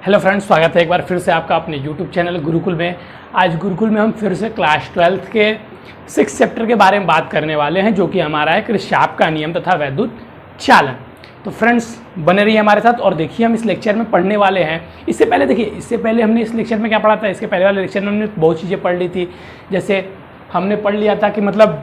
Hello friends, स्वागत है एक बार फिर से आपका अपने यूट्यूब चैनल गुरुकुल में। आज गुरुकुल में हम फिर से क्लास 12th के 6th चैप्टर के बारे में बात करने वाले हैं, जो कि हमारा है किरचॉफ का नियम तथा वैद्युत चालन। तो फ्रेंड्स बने रहिए हमारे साथ और देखिए हम इस लेक्चर में पढ़ने वाले हैं। इससे पहले हमने इस लेक्चर में क्या पढ़ा था। इसके पहले वाले लेक्चर में हमने बहुत चीज़ें पढ़ ली थी। जैसे हमने पढ़ लिया था कि मतलब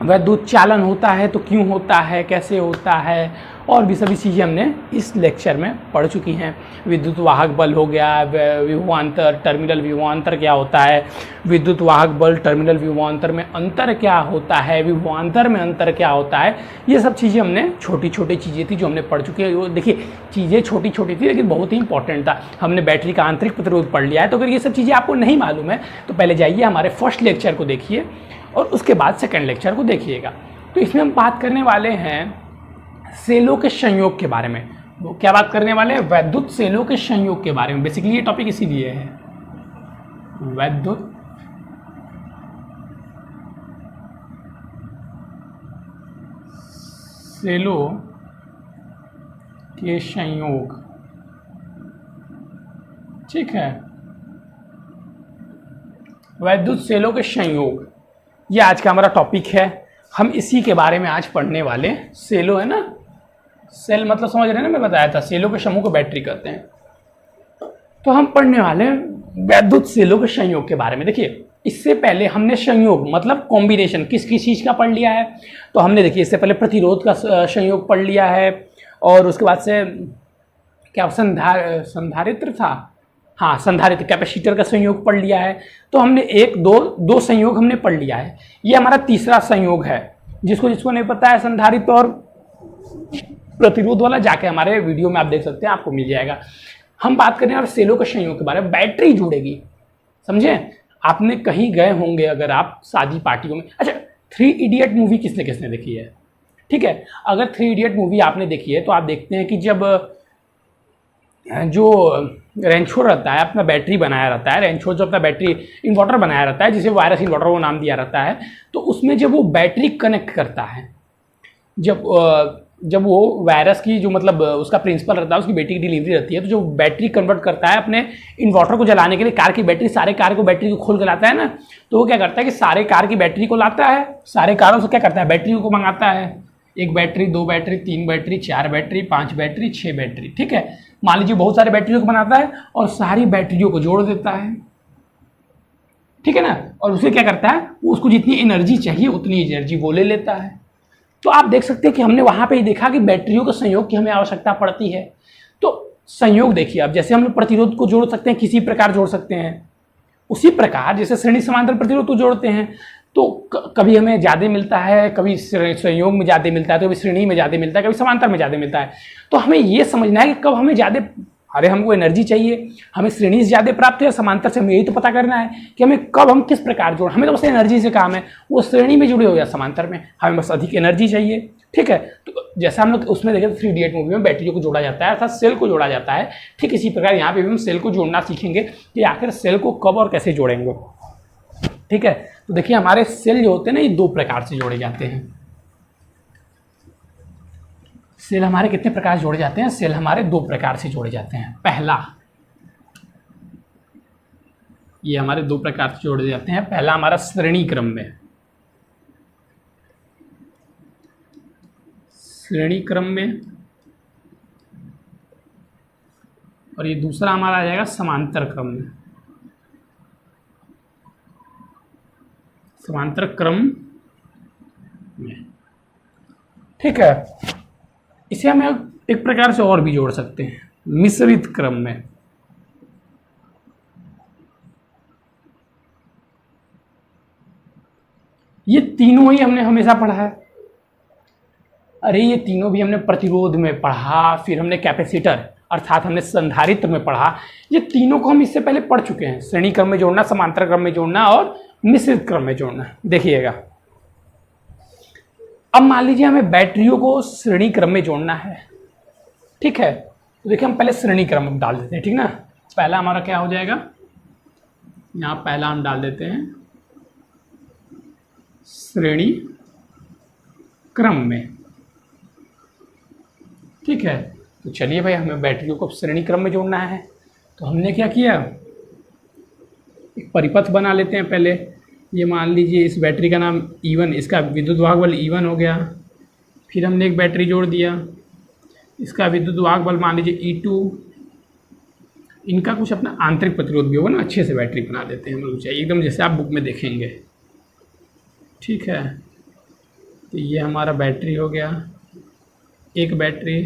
वैद्युत चालन होता है तो क्यों होता है, कैसे होता है, और भी सभी चीज़ें हमने इस लेक्चर में पढ़ चुकी हैं। विद्युत वाहक बल हो गया, विभवांतर, टर्मिनल विभवांतर क्या होता है, विद्युत वाहक बल टर्मिनल विभवांतर में अंतर क्या होता है, विभवांतर में अंतर क्या होता है। ये सब चीज़ें हमने छोटी छोटी चीज़ें थी जो हमने पढ़ चुकी है। वो देखिए चीज़ें छोटी छोटी थी लेकिन बहुत ही इंपॉर्टेंट था। हमने बैटरी का आंतरिक प्रतिरोध पढ़ लिया है। तो अगर ये सब चीज़ें आपको नहीं मालूम है तो पहले जाइए हमारे फर्स्ट लेक्चर को देखिए और उसके बाद सेकेंड लेक्चर को देखिएगा। तो इसमें हम बात करने वाले हैं सेलों के संयोग के बारे में। वो क्या बात करने वाले हैं? वैद्युत सेलों के संयोग के बारे में। बेसिकली ये टॉपिक इसीलिए है, वैद्युत सेलों के संयोग। ठीक है, वैद्युत सेलों के संयोग ये आज का हमारा टॉपिक है। हम इसी के बारे में आज पढ़ने वाले। सेलो है ना, सेल मतलब समझ रहे हैं ना, मैं बताया था सेलों के समूह को बैटरी कहते हैं। तो हम पढ़ने वाले हैं वैद्युत सेलों के संयोग के बारे में। देखिए इससे पहले हमने संयोग मतलब कॉम्बिनेशन किस किस चीज़ का पढ़ लिया है। तो हमने देखिए इससे पहले प्रतिरोध का संयोग पढ़ लिया है, और उसके बाद से क्या संधारित्र था, हाँ संधारित्र कैपेसिटर का संयोग पढ़ लिया है। तो हमने दो संयोग हमने पढ़ लिया है। ये हमारा तीसरा संयोग है। जिसको नहीं पता है संधारित्र और प्रतिरोध वाला, जाके हमारे वीडियो में आप देख सकते हैं, आपको मिल जाएगा। हम बात करें और सेलों के संयोग के बारे में। बैटरी जुड़ेगी, समझे। आपने कहीं गए होंगे अगर आप शादी पार्टियों में। अच्छा, 3 इडियट मूवी किसने किसने देखी है? ठीक है, अगर 3 इडियट मूवी आपने देखी है तो आप देखते हैं कि जब जो रेंचो रहता है अपना बैटरी बनाया रहता है, रेंचो जो अपना बैटरी इन्वर्टर बनाया रहता है, जिसे वायरस इन्वर्टर वो नाम दिया रहता है, तो उसमें जब वो बैटरी कनेक्ट करता है, जब वो वायरस की जो मतलब उसका प्रिंसिपल रहता है, उसकी बैटरी की डिलीवरी रहती है, तो जो बैटरी कन्वर्ट करता है अपने इन्वर्टर को जलाने के लिए, कार की बैटरी, सारे कार को बैटरी को खोल के लाता है ना, तो वो क्या करता है कि सारे कार की बैटरी को लाता है, सारे कारों से क्या करता है, बैटरी को मंगाता है। 1 battery, 2 battery, 3 battery, 4 battery, 5 battery, 6 battery. ठीक है, मान लीजिए बहुत सारे बैटरियों को बनाता है और सारी बैटरियों को जोड़ देता है। ठीक है ना, और उसे क्या करता है, वो उसको जितनी एनर्जी चाहिए उतनी एनर्जी वो ले लेता है। तो आप देख सकते हैं कि हमने वहां पे ही देखा कि बैटरियों के संयोग की हमें आवश्यकता पड़ती है। तो संयोग देखिए, अब जैसे हम लोग प्रतिरोध को जोड़ सकते हैं, किसी प्रकार जोड़ सकते हैं, उसी प्रकार जैसे श्रेणी समांतर प्रतिरोध को जोड़ते हैं, तो कभी हमें ज़्यादा मिलता है, कभी संयोग में ज़्यादा मिलता है, तो कभी श्रेणी में ज़्यादा मिलता है, कभी समांतर में ज़्यादा मिलता है। तो हमें ये समझना है कि कब हमें ज़्यादा, अरे हमको एनर्जी चाहिए, हमें श्रेणी से ज़्यादा प्राप्त है, समांतर से हमें यही तो पता करना है कि हमें कब हम किस प्रकार जोड़। हमें तो बस एनर्जी से काम है, वो श्रेणी में जुड़े हो या समांतर में, हमें बस अधिक एनर्जी चाहिए। ठीक है, तो जैसा हम लोग उसमें देखे 3 इडियट मूवी में बैटरियों को जोड़ा जाता है, अर्थात सेल को जोड़ा जाता है, ठीक इसी प्रकार यहाँ पे भी हम सेल को जोड़ना सीखेंगे कि आखिर सेल को कब और कैसे जोड़ेंगे। ठीक है, तो देखिए हमारे सेल जो होते हैं ना, ये 2 प्रकार से जोड़े जाते हैं। सेल हमारे कितने प्रकार से जोड़े जाते हैं? सेल हमारे 2 प्रकार से जोड़े जाते हैं। पहला, ये हमारे 2 प्रकार से जोड़े जाते हैं। पहला हमारा श्रेणी क्रम में, श्रेणी क्रम में, और ये दूसरा हमारा आ जाएगा समांतर क्रम में, समांतर क्रम में। ठीक है, इसे हम एक प्रकार से और भी जोड़ सकते हैं, मिश्रित क्रम में। ये तीनों ही हमने हमेशा पढ़ा है। अरे ये तीनों भी हमने प्रतिरोध में पढ़ा, फिर हमने कैपेसिटर अर्थात हमने संधारित्र में पढ़ा। ये तीनों को हम इससे पहले पढ़ चुके हैं, श्रेणी क्रम में जोड़ना, समांतर क्रम में जोड़ना और मिश्रित क्रम में जोड़ना। देखिएगा, अब मान लीजिए हमें बैटरियों को श्रेणी क्रम में जोड़ना है। ठीक है, तो देखिए हम पहले श्रेणी क्रम में डाल देते हैं। ठीक ना, पहला हमारा क्या हो जाएगा, यहाँ पहला हम डाल देते हैं श्रेणी क्रम में। ठीक है, तो चलिए भाई हमें बैटरियों को श्रेणी क्रम में जोड़ना है। तो हमने क्या किया, एक परिपथ बना लेते हैं पहले। ये मान लीजिए इस बैटरी का नाम E1, इसका विद्युत वाहक बल E1 हो गया। फिर हमने एक बैटरी जोड़ दिया, इसका विद्युत वाहक बल मान लीजिए E2। इनका कुछ अपना आंतरिक प्रतिरोध भी होगा ना, अच्छे से बैटरी बना देते हैं हम लोग, चाहिए एकदम जैसे आप बुक में देखेंगे। ठीक है, तो ये हमारा बैटरी हो गया, एक बैटरी।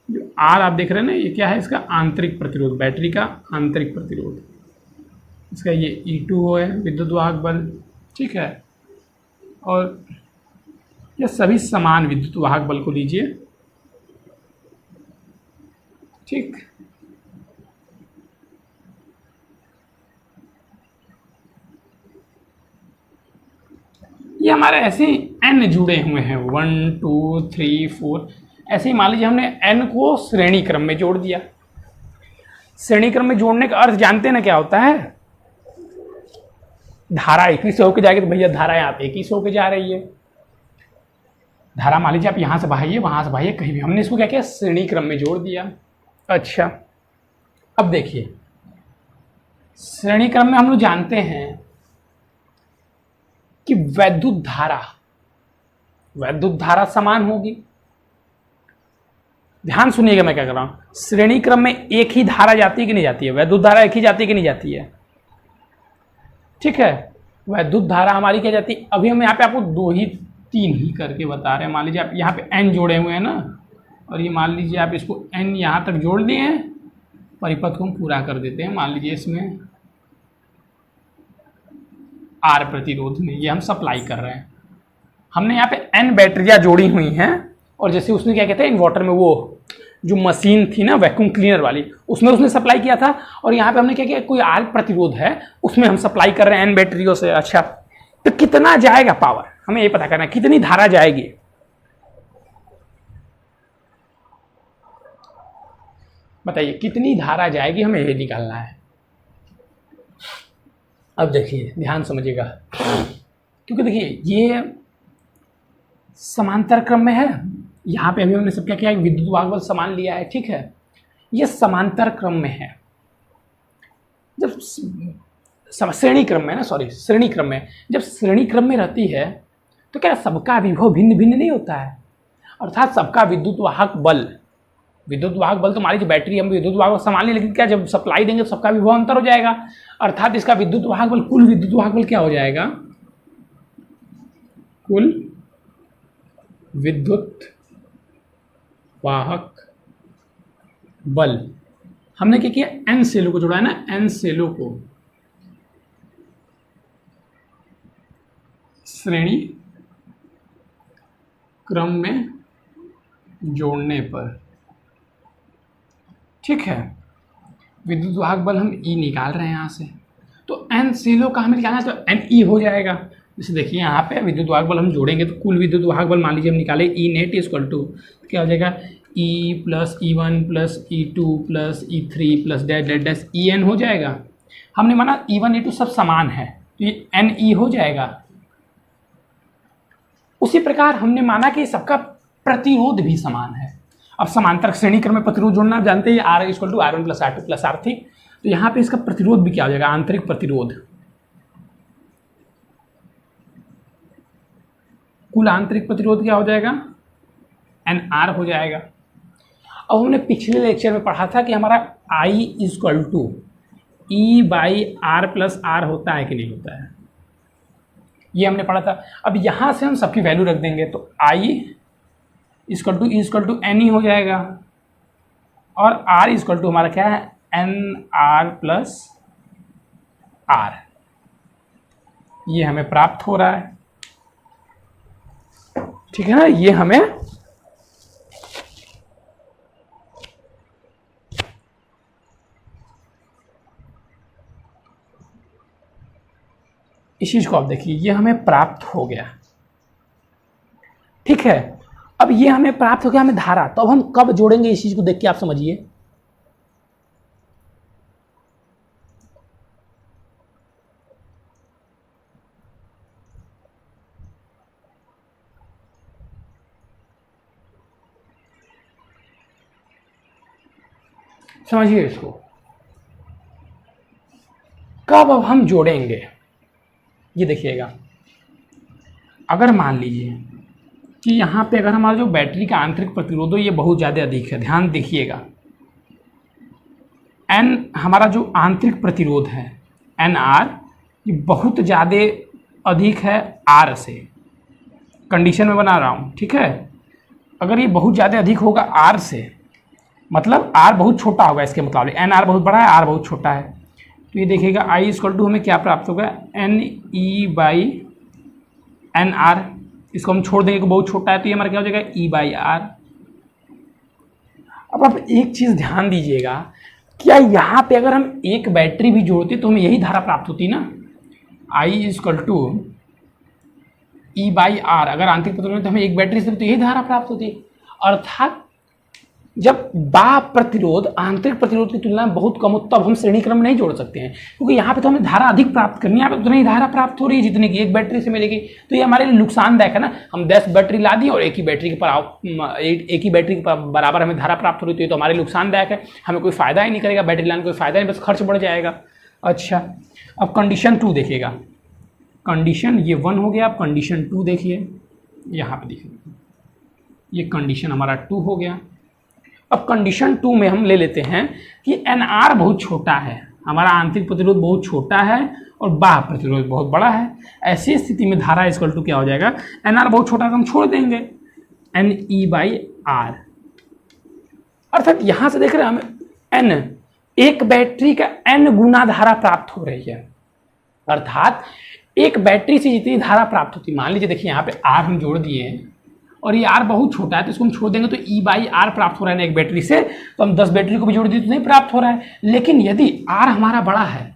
जो आर आप देख रहे हैं ना, ये क्या है, इसका आंतरिक प्रतिरोध, बैटरी का आंतरिक प्रतिरोध। इसका ये E2 है विद्युत वाहक बल। ठीक है, और ये सभी समान विद्युत वाहक बल को लीजिए। ठीक, ये हमारे ऐसे n जुड़े हुए हैं, 1 2 3 4। ऐसे ही मान लीजिए हमने n को श्रेणी क्रम में जोड़ दिया। श्रेणी क्रम में जोड़ने का अर्थ जानते हैं ना क्या होता है, धारा एक ही से होकर जाएगी, तो भैया धारा यहाँ पे एक ही से होकर जा रही है। धारा मान लीजिए आप यहाँ से बहाइए, वहां से बहाइए, कहीं भी, हमने इसको क्या किया, श्रेणी क्रम में जोड़ दिया। अच्छा, अब देखिए श्रेणी क्रम में हम लोग जानते हैं कि वैद्युत धारा समान होगी। ध्यान सुनिएगा मैं क्या कर रहा हूं, श्रेणी क्रम में एक ही धारा जाती है कि नहीं जाती है, वैद्युत धारा एक ही जाती है कि नहीं जाती है। ठीक है, वैद्युत धारा हमारी क्या जाती है, अभी हम यहाँ पे आपको 2 ही 3 ही करके बता रहे हैं। मान लीजिए आप यहाँ पे n जोड़े हुए हैं ना, और ये मान लीजिए आप इसको n यहाँ तक जोड़ दिए हैं, परिपथ को हम पूरा कर देते हैं। मान लीजिए इसमें R प्रतिरोध में ये हम सप्लाई कर रहे हैं, हमने यहाँ पे n बैटरियाँ जोड़ी हुई हैं। और जैसे उसने क्या कहते हैं, इन्वर्टर में वो जो मशीन थी ना वैक्यूम क्लीनर वाली, उसमें उसने सप्लाई किया था। और यहाँ पे हमने क्या किया, कोई R प्रतिरोध है, उसमें हम सप्लाई कर रहे हैं n बैटरियों से। अच्छा, तो कितना जाएगा पावर, हमें ये पता करना है, कितनी धारा जाएगी। बताइए कितनी धारा जाएगी, हमें ये निकालना है। अब देखिए ध्यान समझिएगा, क्योंकि देखिए ये समांतर क्रम में है। यहाँ पे अभी हमने सब क्या किया, विद्युत वाहक बल समान लिया है। ठीक है, ये समांतर क्रम में है। जब श्रेणी क्रम में ना, सॉरी श्रेणी क्रम में, जब श्रेणी क्रम में रहती है तो क्या सबका विभव भिन्न भिन्न नहीं होता है, अर्थात सबका विद्युत वाहक बल तो मान लीजिए बैटरी हम विद्युत वाहक बल समान ली, लेकिन क्या जब सप्लाई देंगे तो सबका विभव अंतर हो जाएगा। अर्थात इसका विद्युत वाहक बल, कुल विद्युत वाहक बल क्या हो जाएगा, कुल विद्युत वाहक बल। हमने क्या किया, n सेलों को जोड़ा है ना, n सेलों को श्रेणी क्रम में जोड़ने पर, ठीक है, विद्युत वाहक बल हम E निकाल रहे हैं यहाँ से। तो n सेलों का हमें निकालना है, तो NE हो जाएगा। जैसे देखिए यहाँ पे विद्युत वाहक बल हम जोड़ेंगे तो कुल विद्युत वाहक बल मान लीजिए हम निकाले E नेट इक्वल टू क्या हो जाएगा, E plus E1 plus E2 plus E3 plus dash dash dash EN हो जाएगा। हमने माना E1 E2 सब समान है तो ये NE हो जाएगा। उसी प्रकार हमने माना कि सबका प्रतिरोध भी समान है। अब समांतर श्रेणी क्रम में प्रतिरोध जोड़ना आप जानते हैं, R equal to R1 plus R2 plus R3। तो यहाँ पे इसका प्रतिरोध भी क्या हो जाएगा, आंतरिक प्रतिरोध, कुल आंतरिक प्रतिरोध क्या हो जाएगा, NR हो जाएगा। अब हमने पिछले लेक्चर में पढ़ा था कि हमारा I equal to E by R plus R होता है कि नहीं होता है, ये हमने पढ़ा था। अब यहाँ से हम सबकी वैल्यू रख देंगे तो I equal to E equal to NE हो जाएगा, और R इक्वल टू हमारा क्या है, NR प्लस R, ये हमें प्राप्त हो रहा है। ठीक है ना, ये हमें इस चीज को आप देखिए, ये हमें प्राप्त हो गया। ठीक है, अब ये हमें प्राप्त हो गया, हमें धारा, तो अब हम कब जोड़ेंगे इस चीज को, देख के आप समझिए। समझिए इसको। कब अब हम जोड़ेंगे, ये देखिएगा। अगर मान लीजिए कि यहाँ पे अगर हमारा जो बैटरी का आंतरिक प्रतिरोध है ये बहुत ज़्यादा अधिक है, ध्यान देखिएगा। एन हमारा जो आंतरिक प्रतिरोध है एन आर, ये बहुत ज़्यादा अधिक है आर से, कंडीशन में बना रहा हूँ, ठीक है। अगर ये बहुत ज़्यादा अधिक होगा आर से, मतलब आर बहुत छोटा होगा इसके मुकाबले, एन आर बहुत बड़ा है, आर बहुत छोटा है, तो ये देखिएगा आई इक्वल टू हमें क्या प्राप्त होगा, N E by N R. इसको हम छोड़ देंगे, बहुत छोटा है, तो ये हमारा क्या हो जाएगा, ई बाई आर। अब आप एक चीज़ ध्यान दीजिएगा, क्या यहाँ पे अगर हम एक बैटरी भी जोड़ते तो हमें यही धारा प्राप्त होती ना, I equal to E by R. अगर आंतरिक प्रतिरोध तो हमें एक बैटरी से तो यही धारा प्राप्त होती है। अर्थात जब बाह्य प्रतिरोध आंतरिक प्रतिरोध की तुलना में बहुत कम हो तब हम श्रेणी क्रम में नहीं जोड़ सकते हैं, क्योंकि यहाँ पे तो हमें धारा अधिक प्राप्त करनी है, यहाँ पे उतनी ही धारा प्राप्त हो रही है जितनी की एक बैटरी से मिलेगी। तो ये हमारे लिए नुकसानदायक है ना। हम 10 बैटरी ला दी और एक ही बैटरी के बराबर हमें धारा प्राप्त हो रही, तो ये तो हमारे लिए नुकसानदायक है, हमें कोई फायदा ही नहीं करेगा, बैटरी लाने कोई फायदा नहीं, बस खर्च बढ़ जाएगा। अच्छा, अब कंडीशन 2 देखिएगा। कंडीशन ये 1 हो गया, अब कंडीशन 2 देखिए, यहाँ पे देखिए, ये कंडीशन हमारा 2 हो गया। अब कंडीशन 2 में हम ले लेते हैं कि एन आर बहुत छोटा है, हमारा आंतरिक प्रतिरोध बहुत छोटा है और बाह्य प्रतिरोध बहुत बड़ा है। ऐसी स्थिति में धारा इक्वल टू क्या हो जाएगा, एन आर बहुत छोटा है तो हम छोड़ देंगे, एन ई बाई आर। अर्थात यहाँ से देख रहे हैं हमें एन, एक बैटरी का एन गुना धारा प्राप्त हो रही है। अर्थात एक बैटरी से जितनी धारा प्राप्त होती है, मान लीजिए देखिए यहाँ पे आर हम जोड़ दिए हैं और ये आर बहुत छोटा है तो इसको हम छोड़ देंगे, तो ई बाई आर प्राप्त हो रहा है ना एक बैटरी से, तो हम 10 बैटरी को भी जोड़ दिए तो नहीं प्राप्त हो रहा है। लेकिन यदि आर हमारा बड़ा है,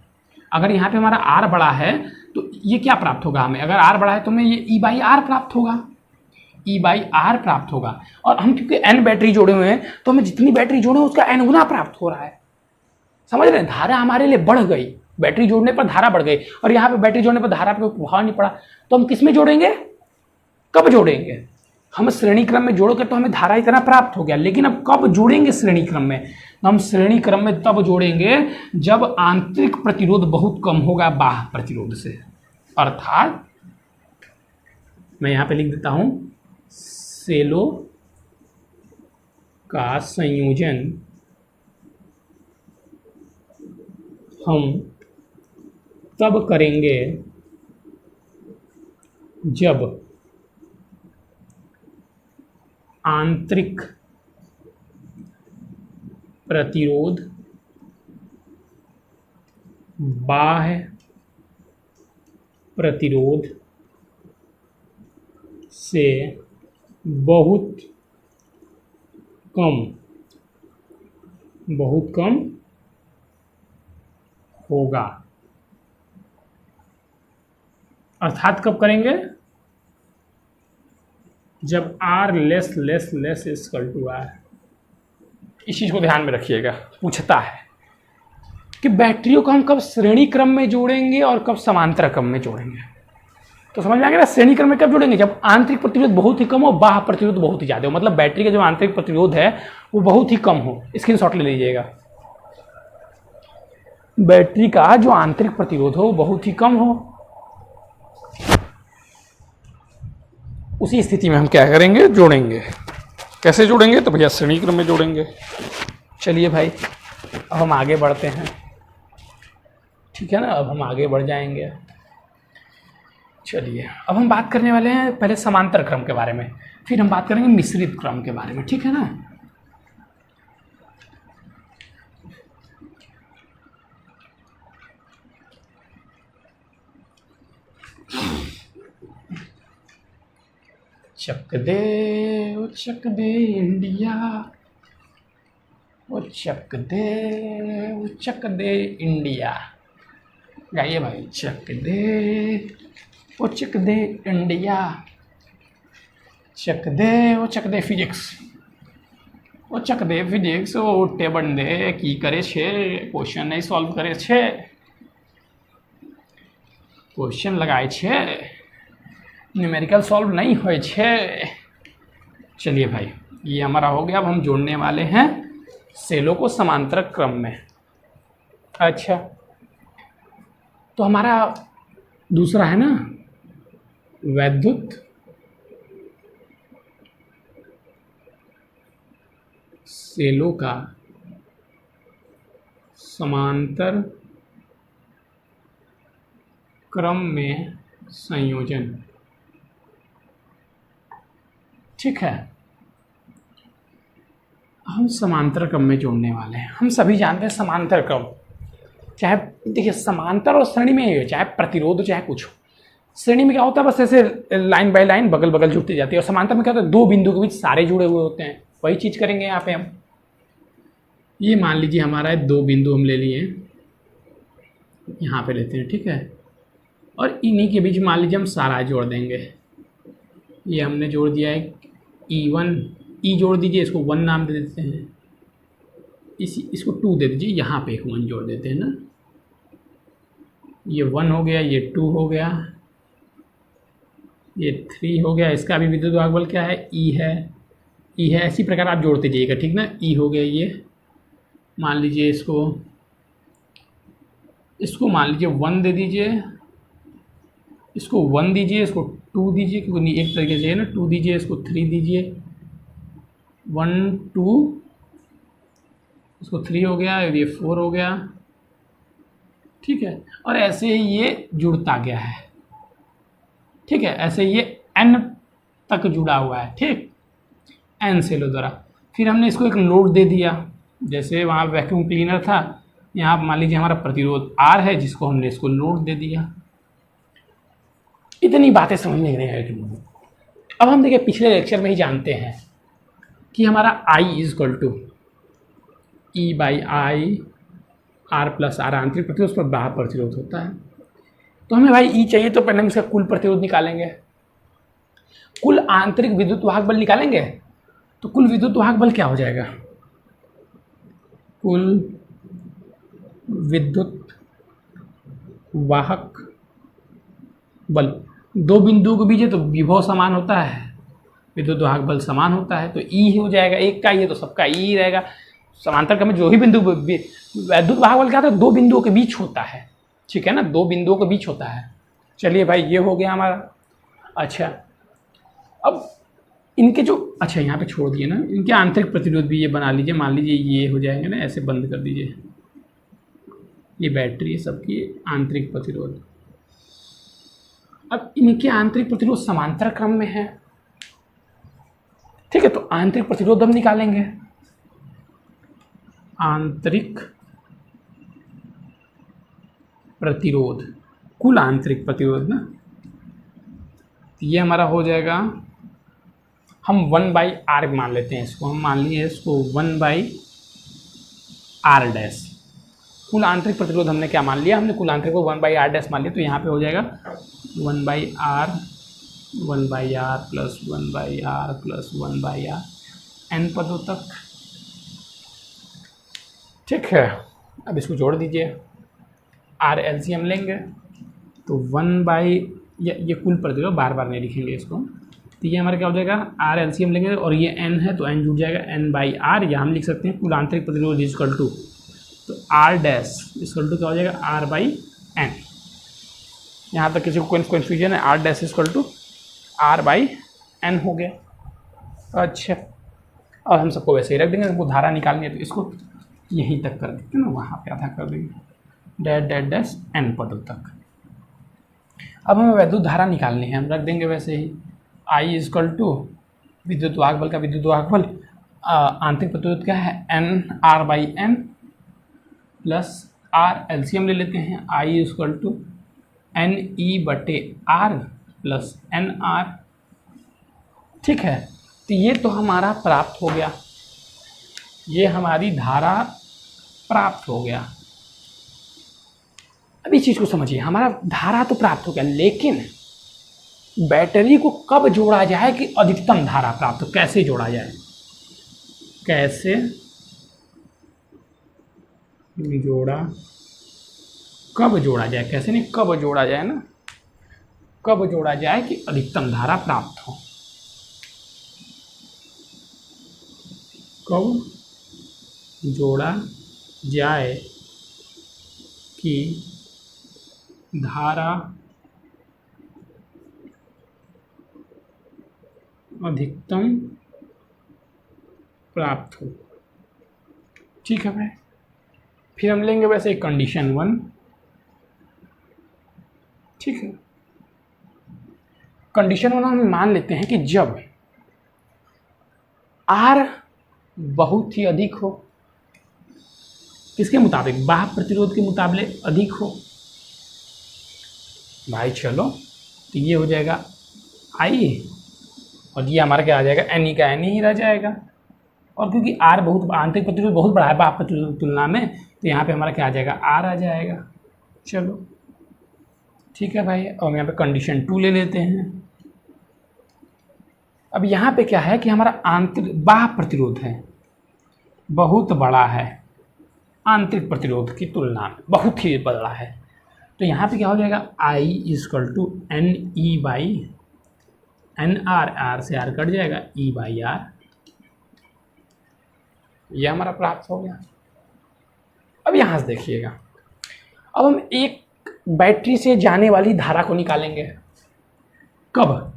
अगर यहाँ पे हमारा आर बड़ा है तो ये क्या प्राप्त होगा हमें, अगर आर बड़ा है तो हमें ये ई बाई आर प्राप्त होगा, ई बाई आर प्राप्त होगा। और हम क्योंकि एन बैटरी जोड़े हुए हैं तो हमें जितनी बैटरी जोड़े उसका एन गुना प्राप्त हो रहा है। समझ रहे हैं, धारा हमारे लिए बढ़ गई, बैटरी जोड़ने पर धारा बढ़ गई, और यहाँ पे बैटरी जोड़ने पर धारा पर कोई प्रभाव नहीं पड़ा। तो हम किस में जोड़ेंगे, कब जोड़ेंगे, हम श्रेणी क्रम में जोड़ोगे तो हमें धारा इतना प्राप्त हो गया, लेकिन अब कब जोड़ेंगे श्रेणी क्रम में, तो हम श्रेणी क्रम में तब जोड़ेंगे जब आंतरिक प्रतिरोध बहुत कम होगा बाह्य प्रतिरोध से। अर्थात मैं यहाँ पे लिख देता हूँ, सेलो का संयोजन हम तब करेंगे जब आंतरिक प्रतिरोध बाह्य प्रतिरोध से बहुत कम होगा। अर्थात कब करेंगे, जब R less equal to R। इस चीज़ को ध्यान में रखिएगा, पूछता है कि बैटरियों को हम कब श्रेणी क्रम में जोड़ेंगे और कब समांतर क्रम में जोड़ेंगे। तो समझ में आ गया ना, श्रेणी क्रम में कब जोड़ेंगे, जब आंतरिक प्रतिरोध बहुत ही कम हो, बाह्य प्रतिरोध बहुत ही ज़्यादा हो, मतलब बैटरी का जो आंतरिक प्रतिरोध है वो बहुत ही कम हो। स्क्रीनशॉट ले लीजिएगा, बैटरी का जो आंतरिक प्रतिरोध हो वो बहुत ही कम हो, उसी स्थिति में हम क्या करेंगे, जोड़ेंगे। कैसे जोड़ेंगे, तो भैया श्रेणी क्रम में जोड़ेंगे। चलिए भाई, अब हम आगे बढ़ते हैं, ठीक है ना, अब हम आगे बढ़ जाएंगे। चलिए अब हम बात करने वाले हैं पहले समांतर क्रम के बारे में, फिर हम बात करेंगे मिश्रित क्रम के बारे में, ठीक है ना। चक दे इंडिया, वो चक दे इंडिया, गाइए भाई। चक दे इंडिया, चक दे फिजिक्स, वो चक दे फिजिक्स, वो उठे बंदे की करे छे, क्वेश्चन नहीं सॉल्व करे छे, क्वेश्चन लगाए छे, न्यूमेरिकल सॉल्व नहीं होए छे। चलिए भाई, ये हमारा हो गया। अब हम जोड़ने वाले हैं सेलों को समांतर क्रम में। अच्छा, तो हमारा दूसरा है ना, वैद्युत सेलों का समांतर क्रम में संयोजन। ठीक है, हम समांतर क्रम में जोड़ने वाले हैं। हम सभी जानते हैं समांतर क्रम, चाहे देखिए समांतर और श्रेणी में ही, चाहे प्रतिरोध हो चाहे कुछ हो। श्रेणी में क्या होता है, बस ऐसे लाइन बाय लाइन बगल बगल जुड़ती जाती है, और समांतर में क्या होता है, दो बिंदु के बीच सारे जुड़े हुए होते हैं। वही चीज करेंगे यहाँ पे हम। ये मान लीजिए हमारा है, दो बिंदु हम ले लिए, यहाँ पे लेते हैं, ठीक है, और इन्हीं के बीच मान लीजिए हम सारा जोड़ देंगे। ये हमने जोड़ दिया है E1, ई जोड़ दीजिए, इसको 1 नाम दे देते हैं, इसको 2 दे दीजिए, यहाँ पे एक 1 जोड़ देते हैं ना। ये 1 हो गया, ये 2 हो गया, ये 3 हो गया। इसका भी विद्युत वाहक बल क्या है, ई है, ई है। इसी प्रकार आप जोड़ते जाइएगा, ठीक ना। ई हो गया, ये मान लीजिए इसको मान लीजिए 1 दे दीजिए, इसको 1 दीजिए, इसको 2 दीजिए, क्योंकि एक तरीके से है ना, 2 दीजिए, इसको 3 दीजिए, 1 2, इसको 3 हो गया, और ये 4 हो गया, ठीक है। और ऐसे ही ये जुड़ता गया है, ठीक है, ऐसे ये n तक जुड़ा हुआ है, ठीक, n सेलों द्वारा। फिर हमने इसको एक लोड दे दिया, जैसे वहाँ वैक्यूम क्लीनर था, यहाँ मान लीजिए हमारा प्रतिरोध R है, जिसको हमने इसको लोड दे दिया। इतनी बातें समझ नहीं रहे हैं। अब हम देखिए पिछले लेक्चर में ही जानते हैं कि हमारा I = E/I R + R आंतरिक प्रतिरोध, उस पर बाह्य प्रतिरोध होता है। तो हमें भाई E चाहिए, तो पहले हम इसका कुल प्रतिरोध निकालेंगे, कुल आंतरिक विद्युत वाहक बल निकालेंगे। तो कुल विद्युत वाहक बल क्या हो जाएगा, कुल विद्युत वाहक बल, दो बिंदुओं के बीच है तो विभव समान होता है, विद्युत वाहक बल समान होता है, तो ई हो जाएगा। एक का ही है तो सबका ई रहेगा। समांतर क्रम में जो ही बिंदु, विद्युत वाहक बल क्या होता है, दो बिंदुओं के बीच होता है, ठीक है ना, दो बिंदुओं के बीच होता है। चलिए भाई, ये हो गया हमारा। अच्छा, अब इनके जो, अच्छा यहाँ पे छोड़ दिए ना, इनके आंतरिक प्रतिरोध भी ये बना लीजिए। मान लीजिए ये हो जाएंगे ना, ऐसे बंद कर दीजिए, ये बैटरी है सबकी आंतरिक प्रतिरोध। अब इनके आंतरिक प्रतिरोध समांतर क्रम में है, ठीक है, तो आंतरिक प्रतिरोध हम निकालेंगे। आंतरिक प्रतिरोध, कुल आंतरिक प्रतिरोध ना, ये हमारा हो जाएगा, हम 1/R मान लेते हैं इसको, हम मान लिए इसको 1/R डैश। कुल आंतरिक प्रतिरोध हमने क्या मान लिया, हमने कुल आंतरिक को 1/R डैश मान लिया, तो यहाँ पे हो जाएगा 1/R + 1/R + 1/R n पदों तक, ठीक है। अब इसको जोड़ दीजिए, R LCM लेंगे तो 1/, ये कुल प्रतिरोध, बार बार नहीं लिखेंगे इसको, तो ये हमारा क्या हो जाएगा, R LCM लेंगे, और ये n है तो n जुड़ जाएगा, n/R, या हम लिख सकते हैं कुल आंतरिक प्रतिरोध = तो R डैश = क्या हो जाएगा, R/n। यहाँ तक किसी को कोई कन्फ्यूजन है, R डैश = R/n हो गया। अच्छा, और हम सबको वैसे ही रख देंगे, हमको धारा निकालनी है तो इसको यहीं तक कर देते हैं ना, वहाँ पे आधा कर देंगे, डैश डैश डैश n पदों तक। अब हमें वैद्युत धारा निकालनी है, हम रख देंगे वैसे ही। I = विद्युत वाहक बल का विद्युत वाहक बल, आंतरिक प्रतिरोध क्या है, n/r/n प्लस R LCM ले लेते हैं, I = NE/R प्लस NR, ठीक है। तो ये तो हमारा प्राप्त हो गया, ये हमारी धारा प्राप्त हो गया। अब इस चीज़ को समझिए, हमारा धारा तो प्राप्त हो गया, लेकिन बैटरी को कब जोड़ा जाए कि अधिकतम धारा प्राप्त हो, कैसे जोड़ा जाए, कैसे जोड़ा, कब जोड़ा जाए, कैसे नहीं, कब जोड़ा जाए ना, कब जोड़ा जाए कि अधिकतम धारा प्राप्त हो, कब जोड़ा जाए कि धारा अधिकतम प्राप्त हो। ठीक है भाई। फिर हम लेंगे वैसे कंडीशन 1। ठीक है, कंडीशन 1 हम मान लेते हैं कि जब R बहुत ही अधिक हो, किसके मुताबिक, बाह्य प्रतिरोध के मुताबिक अधिक हो भाई। चलो, तो ये हो जाएगा I, और ये हमारा क्या आ जाएगा, N का N ही रह जाएगा। और क्योंकि R बहुत, आंतरिक प्रतिरोध बहुत बड़ा है बाह्य प्रतिरोध की तुलना में, तो यहाँ पे हमारा क्या आ जाएगा, R आ जाएगा। चलो ठीक है भाई, और यहाँ पे कंडीशन 2 ले लेते हैं। अब यहाँ पे क्या है कि हमारा आंतरिक बाह्य प्रतिरोध है बहुत बड़ा है आंतरिक प्रतिरोध की तुलना में, बहुत ही बड़ा है। तो यहाँ पे क्या हो जाएगा, I = NE/NR, R से R कट जाएगा, E/R। यह हमारा प्राप्त हो गया। अब यहाँ से देखिएगा, अब हम एक बैटरी से जाने वाली धारा को निकालेंगे। कब,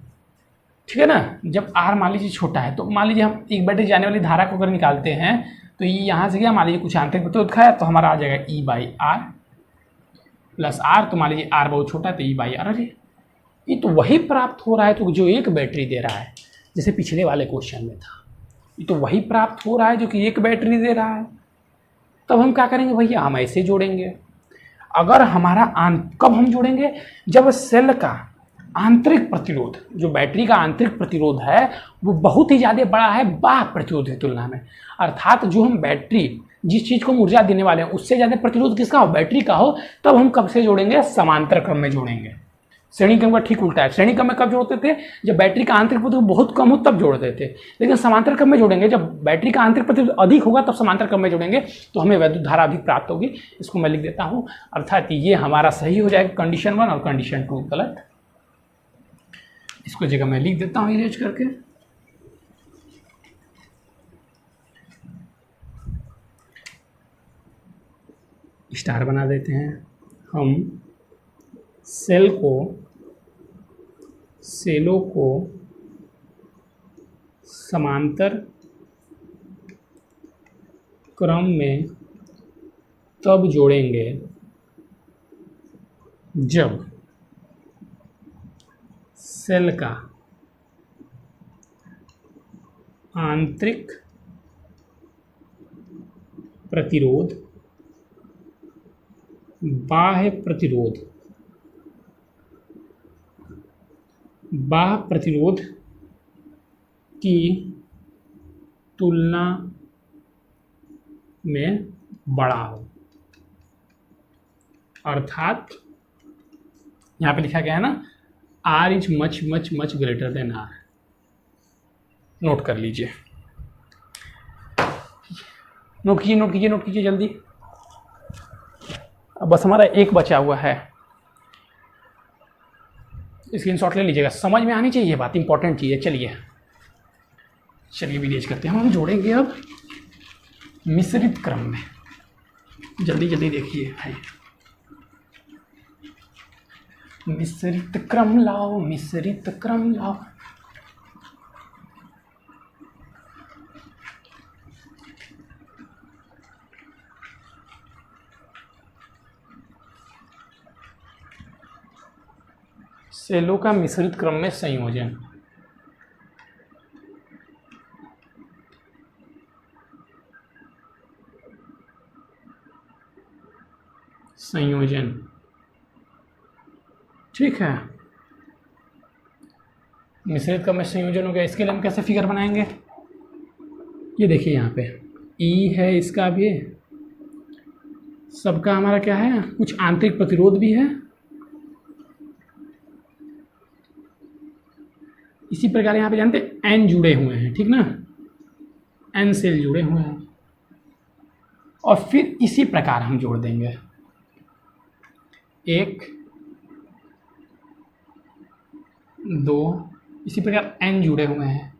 ठीक है ना, जब R मान लीजिए छोटा है, तो मान लीजिए हम एक बैटरी जाने वाली धारा को अगर निकालते हैं, तो ये यहाँ से क्या, मान लीजिए कुछ आंतरिक प्रतिरोध का है, तो हमारा आ जाएगा E/R प्लस R। तो मान लीजिए R बहुत छोटा है, तो E/R। अरे ये तो वही प्राप्त हो रहा है तो जो एक बैटरी दे रहा है, जैसे पिछले वाले क्वेश्चन में था, ये तो वही प्राप्त हो रहा है जो कि एक बैटरी दे रहा है। तब हम क्या करेंगे भैया, हम ऐसे जोड़ेंगे। अगर हमारा कब हम जोड़ेंगे, जब सेल का आंतरिक प्रतिरोध, जो बैटरी का आंतरिक प्रतिरोध है, वो बहुत ही ज़्यादा बड़ा है बाह्य प्रतिरोध की तुलना में। अर्थात जो हम बैटरी, जिस चीज़ को हम ऊर्जा देने वाले हैं, उससे ज़्यादा प्रतिरोध किसका हो, बैटरी का हो, तब हम कब से जोड़ेंगे, समांतर क्रम में जोड़ेंगे। श्रेणी क्रम का ठीक उल्टा है। श्रेणी क्रम में कब जोड़ते थे, जब बैटरी का आंतरिक प्रतिरोध बहुत कम हो तब जोड़ते थे, लेकिन समांतर क्रम में जोड़ेंगे जब बैटरी का आंतरिक प्रतिरोध अधिक होगा, तब समांतर क्रम में जोड़ेंगे, तो हमें वैद्युत धारा अधिक प्राप्त होगी। इसको मैं लिख देता हूं, अर्थात ये हमारा सही हो जाएगा कंडीशन 1, और कंडीशन 2 गलत। इसको जगह मैं लिख देता हूँ इरेज करके। स्टार बना देते हैं। हम सेलों को समांतर क्रम में तब जोड़ेंगे जब सेल का आंतरिक प्रतिरोध बाह्य प्रतिरोध की तुलना में बड़ा हो। अर्थात यहाँ पे लिखा गया है ना, R is much much much greater than R। Note कर लीजिए, नोट कीजिए जल्दी। अब बस हमारा एक बचा हुआ है, स्क्रीनशॉट ले लीजिएगा। समझ में आनी चाहिए बात, इंपॉर्टेंट चीज़ है। चलिए विलेज करते हैं। हम जोड़ेंगे अब मिश्रित क्रम में। जल्दी देखिए भाई, मिश्रित क्रम लाओ। सेलों का मिश्रित क्रम में संयोजन। ठीक है, मिश्रित क्रम में संयोजन हो गया। इसके लिए हम कैसे फिगर बनाएंगे, ये देखिए यहाँ पे E है, इसका भी सबका हमारा क्या है, कुछ आंतरिक प्रतिरोध भी है। इसी प्रकार यहाँ पे जानते N जुड़े हुए हैं, ठीक ना, N सेल जुड़े हुए हैं। और फिर इसी प्रकार हम जोड़ देंगे 1 2, इसी प्रकार N जुड़े हुए हैं।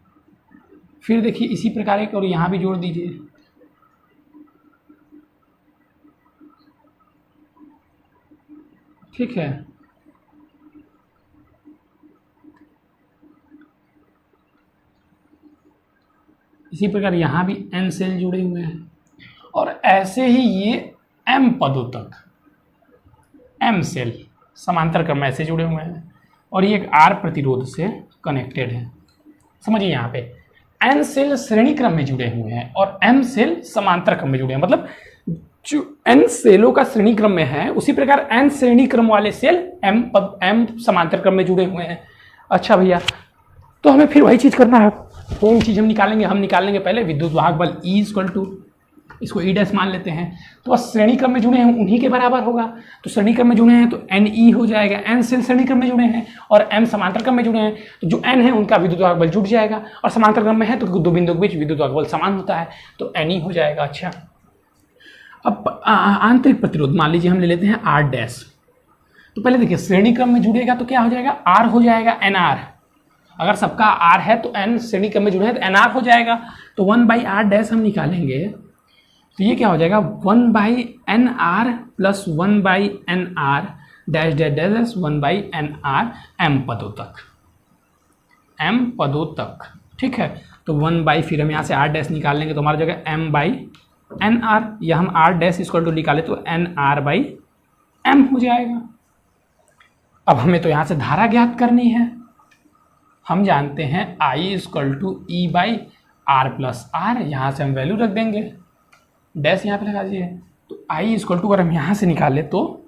फिर देखिए इसी प्रकार एक और यहाँ भी जोड़ दीजिए, ठीक है। इसी प्रकार यहाँ भी n सेल जुड़े हुए हैं और ऐसे ही ये m पदों तक m सेल समांतर क्रम में ऐसे जुड़े हुए हैं और ये एक R प्रतिरोध से कनेक्टेड है। समझिए यहाँ पे n सेल श्रेणी क्रम में जुड़े हुए हैं और m सेल समांतर क्रम में जुड़े हैं, मतलब जो n सेलों का श्रेणी क्रम में है उसी प्रकार n श्रेणी क्रम वाले सेल m समांतर क्रम में जुड़े हुए हैं। अच्छा भैया, तो हमें फिर वही चीज करना है, कौन चीज हम निकालेंगे पहले विद्युत वाहक बल E इक्वल टू, इसको E डैश मान लेते हैं, तो बस श्रेणी क्रम में जुड़े हैं उन्हीं के बराबर होगा। तो श्रेणी क्रम में जुड़े हैं तो NE हो जाएगा, n सेल श्रेणी क्रम में जुड़े हैं और m समांतर क्रम में जुड़े हैं तो जो n है उनका विद्युत वाहक बल जुड़ जाएगा और समांतर क्रम में है तो दो बिंदुओं के बीच विद्युत वाहक बल समान होता है तो NE हो जाएगा। अच्छा, अब आंतरिक प्रतिरोध मान लीजिए हम ले लेते हैं R डैश। तो पहले देखिए श्रेणी क्रम में जुड़ेगा तो क्या हो जाएगा, R हो जाएगा NR। अगर सबका R है तो n श्रेणी क्रम में जुड़े हैं तो NR हो जाएगा। तो 1/R डैश हम निकालेंगे तो ये क्या हो जाएगा 1/NR plus 1/NR dash dash dash 1/NR m पदों तक, ठीक है। तो 1 फिर हम यहाँ से R डैश निकाल लेंगे तो हमारा जगह m/NR, या हम R डैश इक्वल टू निकाले तो NR/m हो जाएगा। अब हमें तो यहाँ से धारा ज्ञात करनी है, हम जानते हैं I equal to E/R plus R, यहाँ से हम वैल्यू रख देंगे, डैश यहाँ पे लगा दीजिए। तो I इक्वल टू अगर हम यहाँ से निकाले तो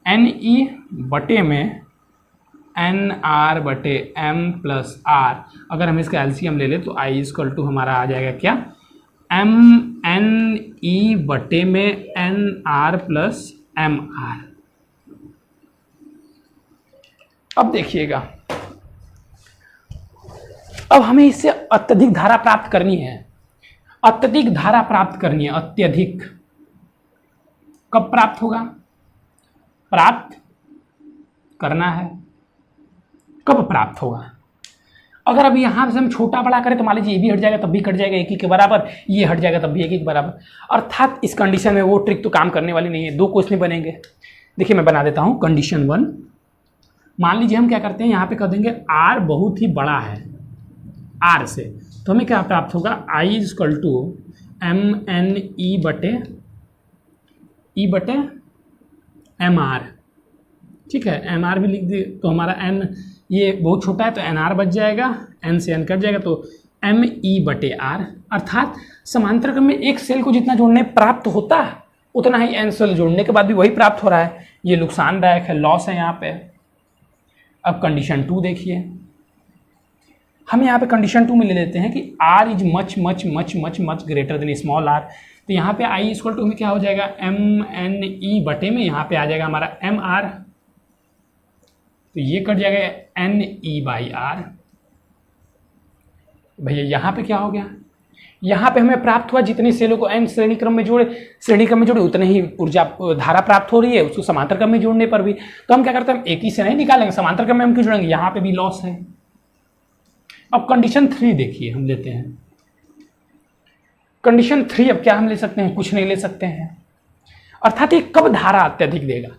NE बटे में NR/m प्लस R, अगर हम इसका LCM ले ले तो I इक्वल टू हमारा आ जाएगा क्या MNE बटे में NR प्लस MR। अब देखिएगा, अब हमें इससे अत्यधिक धारा प्राप्त करनी है, अत्यधिक कब प्राप्त होगा, प्राप्त करना है कब प्राप्त होगा। अगर अभी यहाँ से हम छोटा बड़ा करें तो मान लीजिए ये भी हट जाएगा तब भी कट जाएगा एक ही के बराबर, ये हट जाएगा तब भी एक ही के बराबर, अर्थात इस कंडीशन में वो ट्रिक तो काम करने वाली नहीं है, दो क्वेश्चन बनेंगे। देखिए मैं बना देता हूँ कंडीशन 1। मान लीजिए हम क्या करते हैं यहाँ पे कर देंगे R बहुत ही बड़ा है R से, तो हमें क्या प्राप्त होगा I इक्वल टू MNE बटे MR, ठीक है। MR भी लिख दिए तो हमारा N ये बहुत छोटा है तो NR बच जाएगा, N से N कट जाएगा तो ME बटे R, अर्थात समांतर क्रम में एक सेल को जितना जोड़ने प्राप्त होता है उतना ही N सेल जोड़ने के बाद भी वही प्राप्त हो रहा है, ये नुकसानदायक है, लॉस है यहाँ पे। अब कंडीशन 2 देखिए, हम यहाँ पे कंडीशन 2 में ले लेते हैं कि R is much greater than small r, तो यहाँ पे I इक्वल टू में क्या हो जाएगा MNE बटे में यहाँ पे आ जाएगा हमारा MR, तो ये कट जाएगा NE/R। भैया यहाँ पे क्या हो गया, यहाँ पे हमें प्राप्त हुआ जितनी सेलों को n श्रेणी क्रम में जोड़े उतने ही ऊर्जा धारा प्राप्त हो रही है उसको समांतर क्रम में जोड़ने पर भी। तो हम क्या करते हैं, हम एक ही से नहीं निकालेंगे, समांतर क्रम में हम क्यों जोड़ेंगे, यहाँ पे भी लॉस है। अब कंडीशन 3 देखिए हम लेते हैं, कंडीशन 3 अब क्या हम ले सकते हैं, कुछ नहीं ले सकते हैं, अर्थात ये कब धारा अत्यधिक देगा,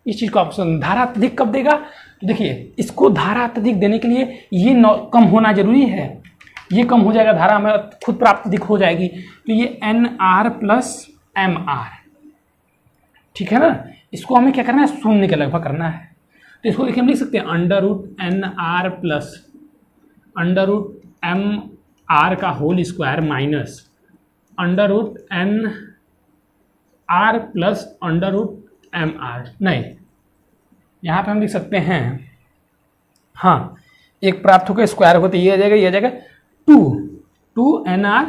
इस चीज को ऑप्शन धारा अत्यधिक कब देगा। तो देखिए इसको धारा अत्यधिक देने के लिए ये कम होना जरूरी है, ये कम हो जाएगा, धारा हमें खुद प्राप्त अधिक हो जाएगी, तो ये NR प्लस MR, ठीक है ना। इसको हमें क्या करना है, शून्य के लगभग करना है, तो इसको देखिए हम लिख सकते हैं √NR प्लस √MR का whole square minus √NR plus √MR। नहीं, यहाँ पे हम लिख सकते हैं, हाँ एक प्राप्त होकर स्क्वायर होगा तो ये आ जाएगा 2NR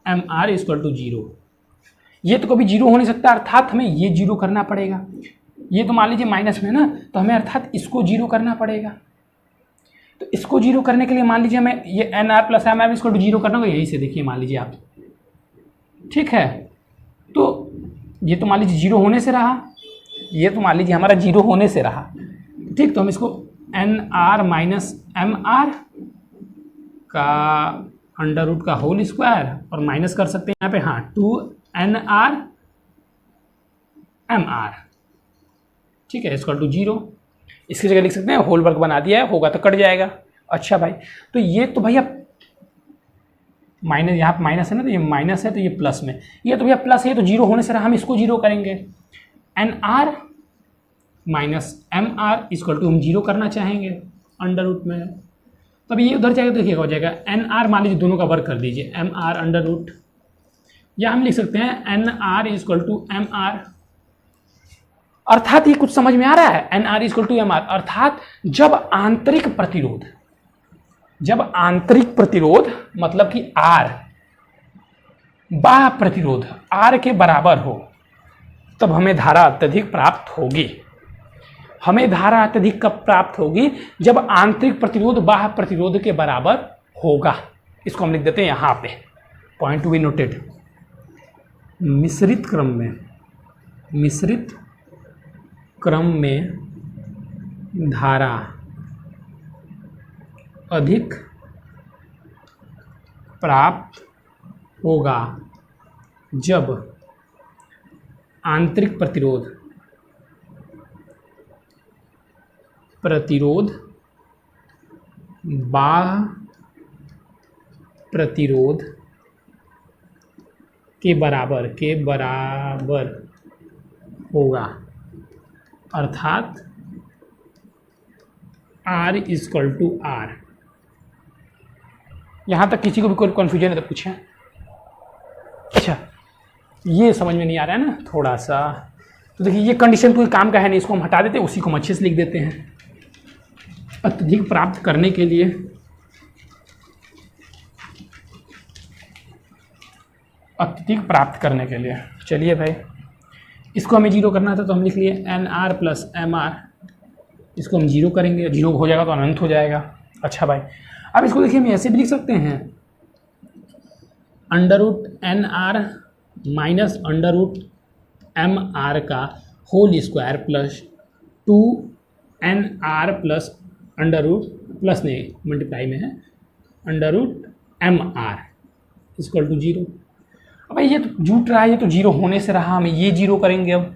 MR इक्वल टू 0। ये तो कभी 0 हो नहीं सकता, अर्थात हमें ये 0 करना पड़ेगा, ये तो मान लीजिए माइनस में ना, तो हमें अर्थात इसको 0 करना पड़ेगा। तो इसको 0 करने के लिए मान लीजिए हमें ये NR plus MR equal to 0 करना होगा, यही से देखिए मान लीजिए आप, ठीक है। तो ये तो मान लीजिए 0 होने से रहा, ये तो मान लीजिए हमारा 0 होने से रहा, ठीक। तो हम इसको NR माइनस MR का अंडर रूट का होल स्क्वायर और माइनस कर सकते हैं यहाँ पे, हाँ 2NR MR, ठीक है, इक्वल टू 0। इसकी जगह लिख सकते हैं होल वर्ग बना दिया है, होगा तो कट जाएगा। अच्छा भाई, तो ये तो भैया माइनस, यहाँ माइनस है ना, तो ये माइनस है तो ये प्लस में, ये तो भैया प्लस है तो 0 होने से रहा, हम इसको 0 करेंगे। N R minus M R equal to हम 0 करना चाहेंगे अंडर रूट में, तब ये उधर जाएगा तो देखिएगा हो जाएगा एन आर, मान लीजिए दोनों का वर्ग कर दीजिए, एम आर अंडर रूट, या हम लिख सकते हैं N R equal to M R. अर्थात ये कुछ समझ में आ रहा है, N R equal to M R, अर्थात जब आंतरिक प्रतिरोध मतलब कि आर बाह्य प्रतिरोध आर के बराबर हो, तब हमें धारा अत्यधिक प्राप्त होगी। हमें धारा अत्यधिक कब प्राप्त होगी? जब आंतरिक प्रतिरोध बाह्य प्रतिरोध के बराबर होगा। इसको हम लिख देते हैं यहाँ पे, पॉइंट टू बी नोटेड। मिश्रित क्रम में धारा अधिक प्राप्त होगा जब आंतरिक प्रतिरोध बाह्य प्रतिरोध के बराबर होगा, अर्थात R इक्वल टू R। यहाँ तक किसी को भी कोई कन्फ्यूजन है तो पूछें। अच्छा, ये समझ में नहीं आ रहा है ना थोड़ा सा, तो देखिए ये कंडीशन कोई काम का है नहीं, इसको हम हटा देते हैं, उसी को हम अच्छे से लिख देते हैं। अत्यधिक प्राप्त करने के लिए चलिए भाई, इसको हमें 0 करना था तो हम लिख लिए N R plus M R, इसको हम 0 करेंगे, 0 हो जाएगा तो अनंत हो जाएगा। अच्छा भाई, अब इसको देखिए हम ऐसे भी लिख सकते हैं, under root N R minus under root M R का whole square plus 2 N R plus under root, plus नहीं मल्टीप्लाई में है, under root M R equal to 0। अब भाई ये तो जुट रहा है, ये तो 0 होने से रहा, हम ये 0 करेंगे। अब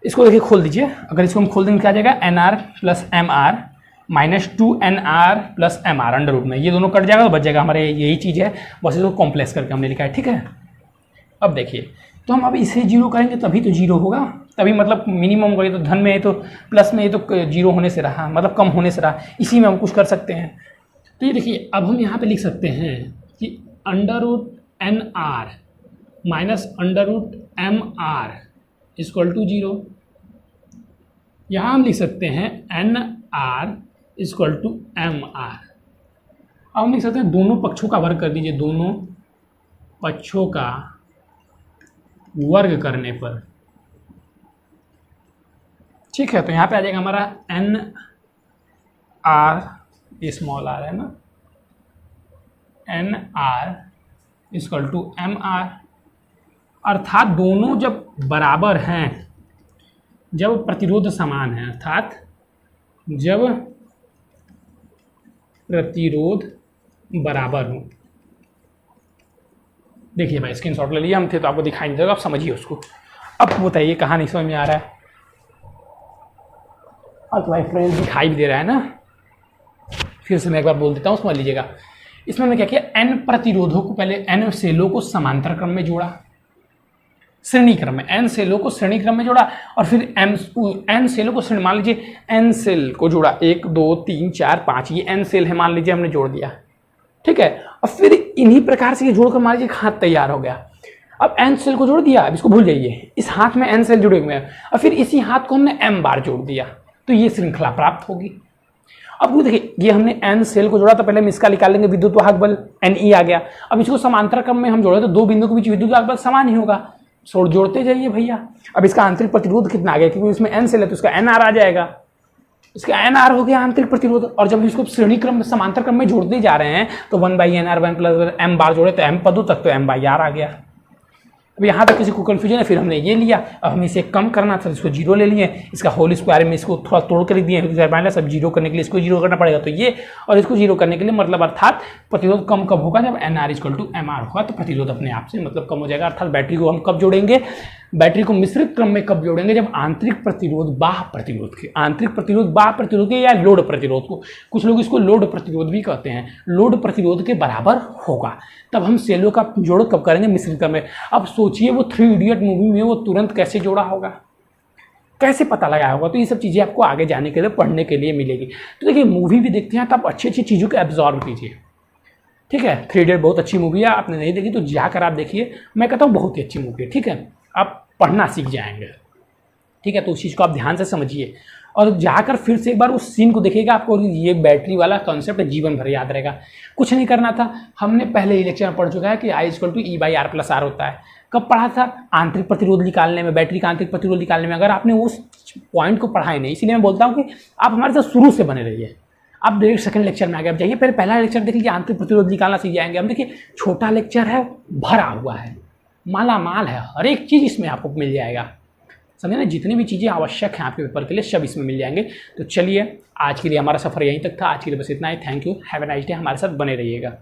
इसको देखिए खोल दीजिए, अगर इसको हम खोल देंगे क्या आ जाएगा, N R plus M R minus 2 N R plus M R under root में, ये दोनों कट जाएगा तो बच जाएगा हमारे, यही चीज़ है, बस इसको कॉम्प्लेक्स करके हमने लिखा है। ठीक है, अब देखिए तो हम अब इसे 0 करेंगे तभी तो 0 होगा, तभी मतलब मिनिमम होगा। ये तो धन में है तो प्लस में, ये तो 0 होने से रहा, मतलब कम होने से रहा, इसी में हम कुछ कर सकते हैं। तो ये देखिए अब हम यहाँ पे लिख सकते हैं कि under root N R minus under root M R equal to 0। यहाँ हम लिख सकते हैं N R equal to M R. अब हम लिख सकते हैं दोनों पक्षों का वर्ग कर दीजिए, दोनों पक्षों का वर्ग करने पर, ठीक है, तो यहाँ पे आ जाएगा हमारा एन आर, स्मॉल आर है ना, N R equal to M R. अर्थात दोनों जब बराबर हैं, जब प्रतिरोध समान है, अर्थात जब प्रतिरोध बराबर हो। देखिए भाई स्क्रीनशॉट ले लिया हम थे तो आपको दिखाई नहीं देगा, आप समझिए उसको। अब बताइए कहाँ नहीं समझ में आ रहा है? अब तो भाई फ्रेंड्स दिखाई भी दे रहा है ना, फिर से मैं एक बार बोल देता हूँ, समझ लीजिएगा। इसमें हमने क्या किया, एन प्रतिरोधों को पहले एन सेलों को समांतर क्रम में जोड़ा, श्रेणी क्रम में, एन सेलों को श्रेणी क्रम में जोड़ा, और फिर एन सेलों को श्रेणी, मान लीजिए एन सेल को जोड़ा, 1 2 3 4 5, ये एन सेल है मान लीजिए, हमने जोड़ दिया, ठीक है। और फिर इन्हीं प्रकार से ये जोड़कर मान लीजिए हाथ तैयार हो गया। अब एन सेल को जोड़ दिया, अब इसको भूल जाइए, इस हाथ में एन सेल जुड़े हुए हैं, और फिर इसी हाथ को हमने एम बार जोड़ दिया, तो ये श्रृंखला प्राप्त होगी। अब देखिए ये हमने एन सेल को जोड़ा, तो पहले हम इसका निकाल लेंगे विद्युत वाहक बल, एन ई आ गया। अब इसको समांतर क्रम में हम जोड़े तो दो बिंदु के बीच विद्युत वाहक बल समान ही होगा, जोड़ते जाइए भैया। अब इसका आंतरिक प्रतिरोध कितना आ गया, क्योंकि इसमें एन सेल है तो इसका एन आर आ जाएगा, इसका एन आर हो गया आंतरिक प्रतिरोध। और जब इसको श्रेणी क्रम में समांतर क्रम में जोड़ते जा रहे हैं तो 1/NR 1 प्लस एम बार जोड़े तो एम पदों तक तो m/r आ गया। अब यहाँ तक किसी को कन्फ्यूजन है, फिर हमने ये लिया, अब हम इसे कम करना था, इसको 0 ले लिए, इसका होल स्क्वायर में इसको थोड़ा तोड़ कर दिए, सब 0 करने के लिए इसको 0 करना पड़ेगा, तो ये, और इसको 0 करने के लिए मतलब अर्थात प्रतिरोध कम कब होगा, जब NR = MR होगा, तो प्रतिरोध अपने आप से मतलब कम हो जाएगा। अर्थात बैटरी को हम कब जोड़ेंगे, बैटरी को मिश्रित क्रम में कब जोड़ेंगे? जब आंतरिक प्रतिरोध बाह्य प्रतिरोध के या लोड प्रतिरोध को, कुछ लोग इसको लोड प्रतिरोध भी कहते हैं, लोड प्रतिरोध के बराबर होगा, तब हम सेलों का जोड़ कब करेंगे? मिश्रित क्रम में। अब सोचिए वो 3 इडियट मूवी में वो तुरंत कैसे जोड़ा होगा, कैसे पता लगाया होगा? तो ये सब चीज़ें आपको आगे जाने के लिए, पढ़ने के लिए मिलेगी। तो देखिए मूवी भी देखते हैं तो आप अच्छी अच्छी चीज़ों को एब्जॉर्व कीजिए, ठीक है। 3 इडियट बहुत अच्छी मूवी है, आपने नहीं देखी तो जाकर आप देखिए, मैं कहता हूँ बहुत ही अच्छी मूवी है, ठीक है। आप पढ़ना सीख जाएंगे, ठीक है। तो उस चीज़ को आप ध्यान से समझिए और जाकर फिर से एक बार उस सीन को देखिएगा, आपको ये बैटरी वाला कॉन्सेप्ट जीवन भर याद रहेगा। कुछ नहीं करना था, हमने पहले ही लेक्चर में पढ़ चुका है कि I = E/R+R होता है। कब पढ़ा था? आंतरिक प्रतिरोध निकालने में, बैटरी का आंतरिक प्रतिरोध निकालने में। अगर आपने उस पॉइंट को पढ़ा ही नहीं, इसीलिए मैं बोलता हूँ कि आप हमारे साथ शुरू से बने रहिए। आप डायरेक्ट सेकंड लेक्चर में आ गए, आप जाइए पहला लेक्चर देख लीजिए, आंतरिक प्रतिरोध निकालना सीख जाएंगे हम। देखिए छोटा लेक्चर है, भरा हुआ है, माला माल है, हर एक चीज़ इसमें आपको मिल जाएगा, समझे ना। जितनी भी चीज़ें आवश्यक हैं आपके पेपर के लिए सब इसमें मिल जाएंगे। तो चलिए आज के लिए हमारा सफ़र यहीं तक था, आज के लिए बस इतना ही। Thank you, have a nice day, हमारे साथ बने रहिएगा।